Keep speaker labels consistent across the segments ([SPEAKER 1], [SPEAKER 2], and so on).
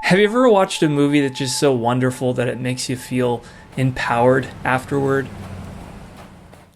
[SPEAKER 1] Have you ever watched a movie that's just so wonderful that it makes you feel empowered afterward?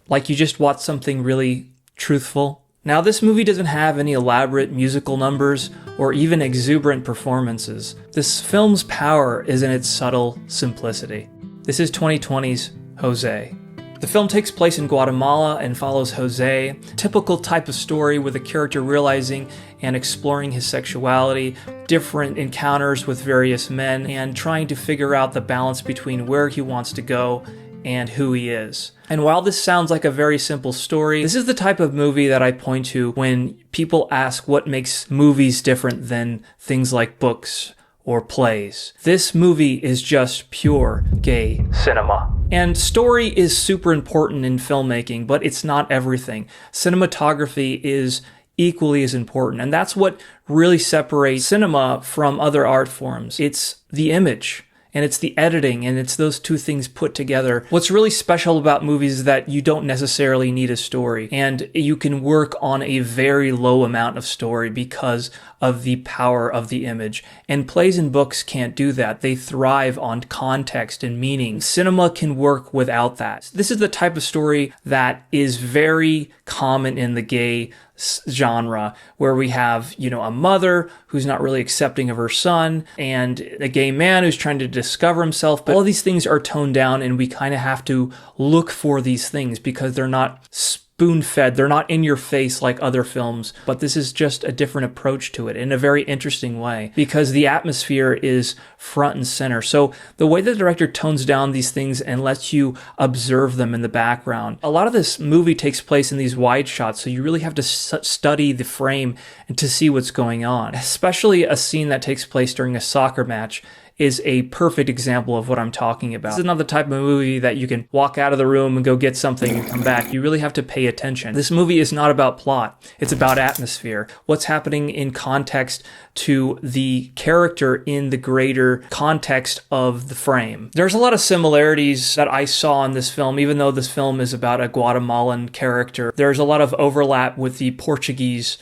[SPEAKER 1] Like you just watched something really truthful? Now, this movie doesn't have any elaborate musical numbers or even exuberant performances. This film's power is in its subtle simplicity. This is 2020's José. The film takes place in Guatemala and follows José, a typical type of story with a character realizing and exploring his sexuality, different encounters with various men, and trying to figure out the balance between where he wants to go and who he is. And while this sounds like a very simple story, this is the type of movie that I point to when people ask what makes movies different than things like books or plays. This movie is just pure gay cinema. And story is super important in filmmaking, but it's not everything. Cinematography is equally as important, and that's what really separates cinema from other art forms. It's the image, and it's the editing, and it's those two things put together. What's really special about movies is that you don't necessarily need a story, and you can work on a very low amount of story because of the power of the image. And plays and books can't do that. They thrive on context and meaning. Cinema can work without that. This is the type of story that is very common in the gay genre, where we have, a mother who's not really accepting of her son and a gay man who's trying to discover himself. But all of these things are toned down, and we kind of have to look for these things because they're not spoon-fed. They're not in your face like other films, but this is just a different approach to it in a very interesting way because the atmosphere is front and center. So the way the director tones down these things and lets you observe them in the background. A lot of this movie takes place in these wide shots, so you really have to study the frame and to see what's going on. Especially a scene that takes place during a soccer match is a perfect example of what I'm talking about. This is not the type of movie that you can walk out of the room and go get something and come back. You really have to pay attention. This movie is not about plot. It's about atmosphere. What's happening in context to the character in the greater context of the frame. There's a lot of similarities that I saw in this film, even though this film is about a Guatemalan character. There's a lot of overlap with the Portuguese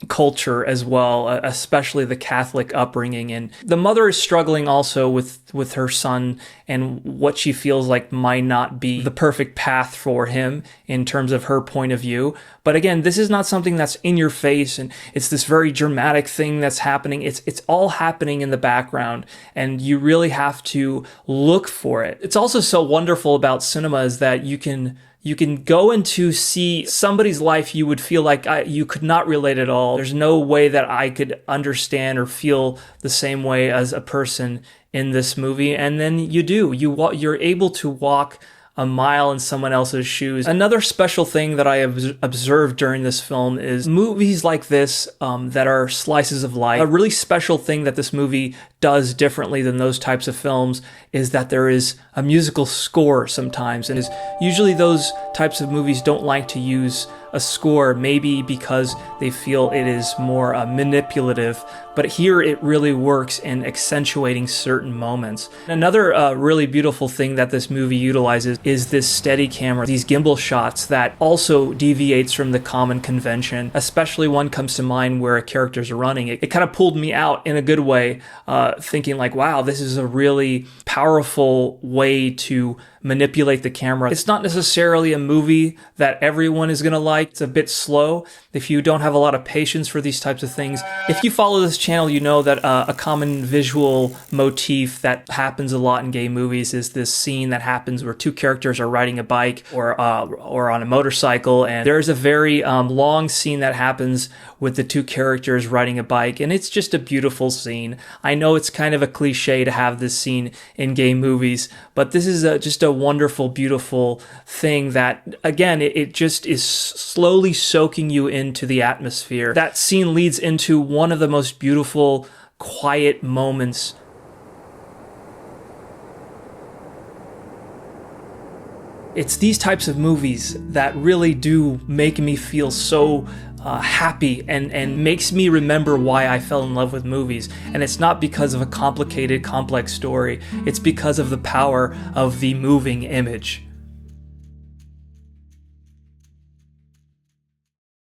[SPEAKER 1] culture as well, especially the Catholic upbringing. And the mother is struggling also with her son and what she feels like might not be the perfect path for him in terms of her point of view. But again, this is not something that's in your face and it's this very dramatic thing that's happening. It's all happening in the background and you really have to look for it. It's also so wonderful about cinema is that you can go into see somebody's life you would feel like you could not relate at all. There's no way that I could understand or feel the same way as a person in this movie. And then you do. You're able to walk a mile in someone else's shoes. Another special thing that I have observed during this film is movies like this that are slices of life. A really special thing that this movie does differently than those types of films is that there is a musical score sometimes, and is usually those types of movies don't like to use a score, maybe because they feel it is more manipulative, but here it really works in accentuating certain moments. Another really beautiful thing that this movie utilizes is this steady camera, these gimbal shots that also deviates from the common convention, especially one comes to mind where a character's running. It kind of pulled me out in a good way, thinking like, wow, this is a really powerful way to manipulate the camera. It's not necessarily a movie that everyone is going to like. It's a bit slow if you don't have a lot of patience for these types of things. If you follow this channel, you know that a common visual motif that happens a lot in gay movies is this scene that happens where two characters are riding a bike or on a motorcycle, and there's a very long scene that happens with the two characters riding a bike, and it's just a beautiful scene. I know it's kind of a cliche to have this scene in gay movies, but this is just a wonderful, beautiful thing that, again, it just is slowly soaking you into the atmosphere. That scene leads into one of the most beautiful, quiet moments. It's these types of movies that really do make me feel so happy and makes me remember why I fell in love with movies. And it's not because of a complicated, complex story. It's because of the power of the moving image.